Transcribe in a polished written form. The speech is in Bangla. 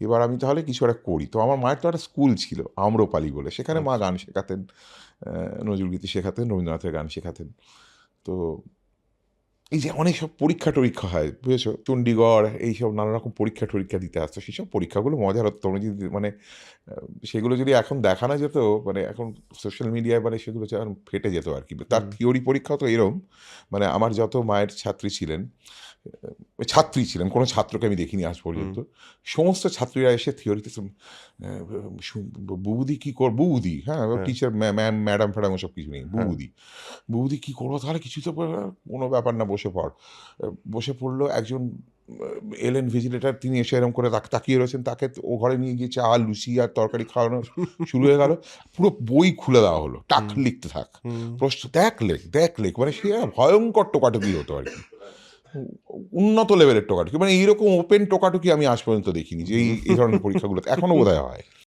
এবার আমি তাহলে কিছু একটা করি। তো আমার মায়ের তো একটা স্কুল ছিল আম্রপালি বলে, সেখানে মা আচ্ছা। গান শেখাতেন, নজরুলগীতি শেখাতেন, রবীন্দ্রনাথের গান শেখাতেন। তো এই যে অনেক সব পরীক্ষা-টরীক্ষা হয়, বুঝেছো? চণ্ডীগড় এইসব নানা রকম পরীক্ষা-টরীক্ষা দিতে আসতো। সেসব পরীক্ষাগুলো মজার হতো। তোমরা যদি মানে আ সেগুলো যদি এখন দেখানো যেত, মানে এখন সোশ্যাল মিডিয়ায় মানে সেগুলো যেমন ফেটে যেত আরকি। তার হুম, থিওরি পরীক্ষাও তো এরম, মানে আমার যত মায়ের ছাত্রী ছিলেন, ছাত্রী ছিলেন, কোনো ছাত্রকে আমি দেখিনি আজ হুম, পর্যন্ত। সমস্ত ছাত্রীরা এসে থিওরিতে অ্যা সু বুবুদি কি বুবুদি, হ্যাঁ? হ্যাঁ, টিচার ম্যাম, ম্যাডাম-ফ্যাডাম ওসব কিছু নেই। হ্যাঁ, বুবুদি। বৌদি কি করবো তাহলে কিছুই তো কোনো ব্যাপার না, বসে পড়। বসে পড়লো একজন এলেন ভিজিলেটর, তিনি এসে এরকম করে তাকিয়ে রয়েছেন, তাকে ও ঘরে নিয়ে গিয়ে চা, লুচি আর তরকারি খাওয়ানো শুরু হয়ে গেল। পুরো বই খুলে দেওয়া হলো। টাক হুম, লিখতে থাক। হুম। প্রশ্ন দেখ লেখ। মানে সে ভয়ংকর টোকাটুকি হতো আরকি। উ উন্নত লেভেলের টোকাটুকি। মানে এইরকম ওপেন টোকাটুকি আমি আজ পর্যন্ত দেখিনি যে এই ধরনের পরীক্ষাগুলোতে। এখনো বোধহয় হয়।